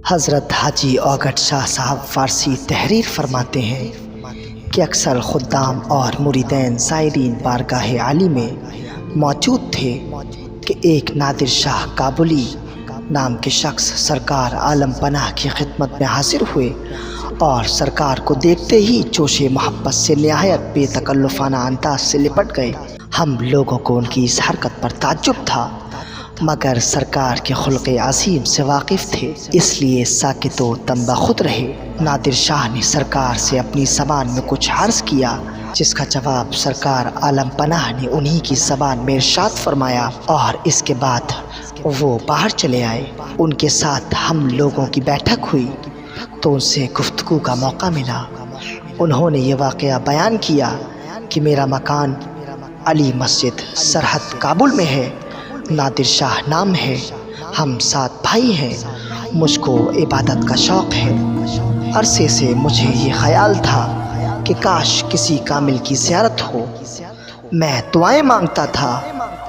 حضرت حاجی اوگٹ شاہ صاحب فارسی تحریر فرماتے ہیں کہ اکثر خدام اور مریدین زائرین بارگاہ عالی میں موجود تھے کہ ایک نادر شاہ کابلی نام کے شخص سرکار عالم پناہ کی خدمت میں حاضر ہوئے اور سرکار کو دیکھتے ہی جوش محبت سے نہایت بے تکلفانہ انداز سے لپٹ گئے۔ ہم لوگوں کو ان کی اس حرکت پر تعجب تھا، مگر سرکار کے خلق عظیم سے واقف تھے، اس لیے ساکت و تنبہ خود رہے۔ نادر شاہ نے سرکار سے اپنی زبان میں کچھ عرض کیا، جس کا جواب سرکار عالم پناہ نے انہی کی زبان میں ارشاد فرمایا، اور اس کے بعد وہ باہر چلے آئے۔ ان کے ساتھ ہم لوگوں کی بیٹھک ہوئی تو ان سے گفتگو کا موقع ملا۔ انہوں نے یہ واقعہ بیان کیا کہ میرا مکان علی مسجد سرحد کابل میں ہے، نادر شاہ نام ہے، ہم 7 بھائی ہیں، مجھ کو عبادت کا شوق ہے۔ عرصے سے مجھے یہ خیال تھا کہ کاش کسی کامل کی زیارت ہو، میں دعائیں مانگتا تھا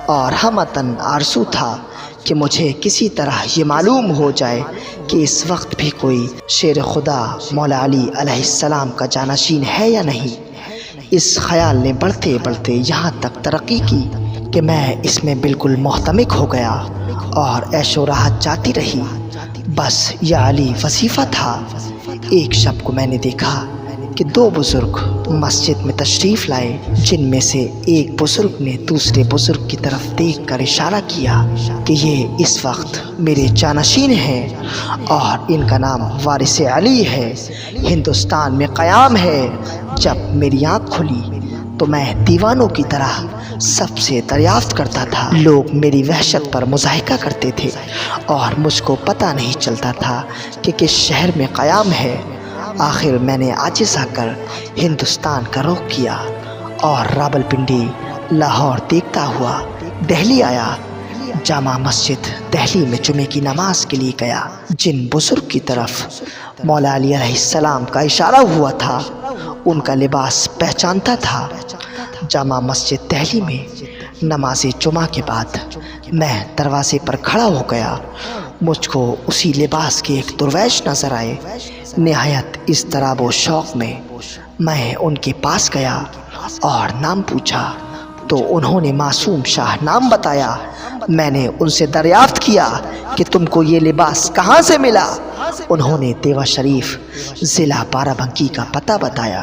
اور ہمتاً آرزو تھا کہ مجھے کسی طرح یہ معلوم ہو جائے کہ اس وقت بھی کوئی شیر خدا مولا علی علیہ السلام کا جانشین ہے یا نہیں۔ اس خیال نے بڑھتے بڑھتے یہاں تک ترقی کی کہ میں اس میں بالکل محتمک ہو گیا اور عیش و راحت جاتی رہی۔ بس یہ علی وظیفہ تھا۔ ایک شب کو میں نے دیکھا کہ 2 بزرگ مسجد میں تشریف لائے، جن میں سے ایک بزرگ نے دوسرے بزرگ کی طرف دیکھ کر اشارہ کیا کہ یہ اس وقت میرے جانشین ہیں اور ان کا نام وارث علی ہے، ہندوستان میں قیام ہے۔ جب میری آنکھ کھلی تو میں دیوانوں کی طرح سب سے دریافت کرتا تھا۔ لوگ میری وحشت پر مضاحکہ کرتے تھے اور مجھ کو پتہ نہیں چلتا تھا کہ کس شہر میں قیام ہے۔ آخر میں نے عاجز آ کر ہندوستان کا رخ کیا اور راولپنڈی، لاہور دیکھتا ہوا دہلی آیا۔ جامع مسجد دہلی میں جمعے کی نماز کے لیے گیا۔ جن بزرگ کی طرف مولا علی علیہ السلام کا اشارہ ہوا تھا ان کا لباس پہچانتا تھا۔ جامع مسجد دہلی میں نماز جمعہ کے بعد میں دروازے پر کھڑا ہو گیا۔ مجھ کو اسی لباس کے ایک درویش نظر آئے۔ نہایت اضطراب و شوق میں ان کے پاس گیا اور نام پوچھا تو انہوں نے معصوم شاہ نام بتایا۔ میں نے ان سے دریافت کیا کہ تم کو یہ لباس کہاں سے ملا؟ انہوں نے دیوا شریف ضلع بارہ بنکی کا پتہ بتایا۔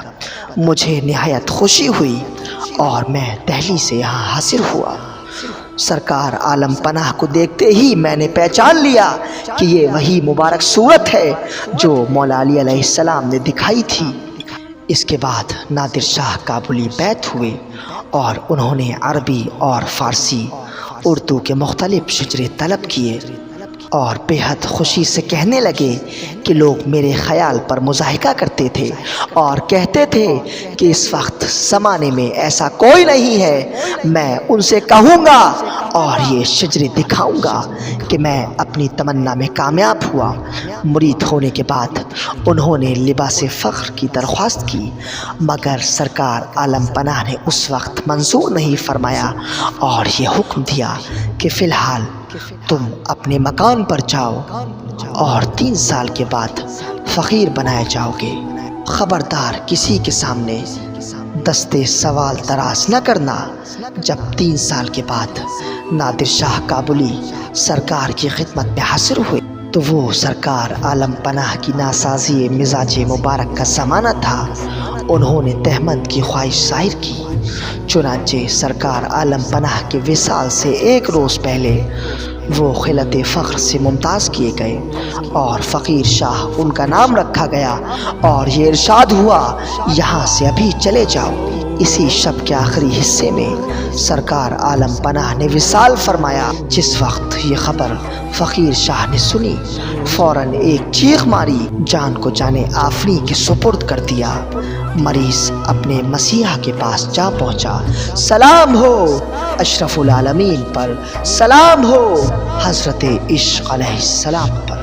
مجھے نہایت خوشی ہوئی اور میں دہلی سے یہاں حاضر ہوا۔ سرکار عالم پناہ کو دیکھتے ہی میں نے پہچان لیا کہ یہ وہی مبارک صورت ہے جو مولا علی علیہ السلام نے دکھائی تھی۔ اس کے بعد نادر شاہ کابلی بیعت ہوئے اور انہوں نے عربی اور فارسی، اردو کے مختلف شجرے طلب کیے اور بے حد خوشی سے کہنے لگے کہ لوگ میرے خیال پر مضاحکہ کرتے تھے اور کہتے تھے کہ اس وقت زمانے میں ایسا کوئی نہیں ہے۔ میں ان سے کہوں گا اور یہ شجرے دکھاؤں گا کہ میں اپنی تمنا میں کامیاب ہوا۔ مرید ہونے کے بعد انہوں نے لباس فخر کی درخواست کی، مگر سرکار عالم پناہ نے اس وقت منظور نہیں فرمایا اور یہ حکم دیا کہ فی الحال تم اپنے مکان پر جاؤ اور 3 سال کے بعد فقیر بنائے جاؤ گے۔ خبردار کسی کے سامنے دستے سوال دراز نہ کرنا۔ جب 3 سال کے بعد نادر شاہ کابلی سرکار کی خدمت میں حاضر ہوئے تو وہ سرکار عالم پناہ کی ناسازی مزاج مبارک کا زمانہ تھا۔ انہوں نے تہمت کی خواہش ظاہر کی، چنانچہ سرکار عالم پناہ کے وصال سے 1 روز پہلے وہ خلعت فخر سے ممتاز کیے گئے اور فقیر شاہ ان کا نام رکھا گیا اور یہ ارشاد ہوا یہاں سے ابھی چلے جاؤ۔ اسی شب کے آخری حصے میں سرکار عالم پناہ نے وصال فرمایا۔ جس وقت یہ خبر فقیر شاہ نے سنی، فوراً ایک چیخ ماری، جان کو جانے آفریں کے سپرد کر دیا۔ مریض اپنے مسیحا کے پاس جا پہنچا۔ سلام ہو اشرف العالمین پر، سلام ہو حضرت عشق علیہ السلام پر۔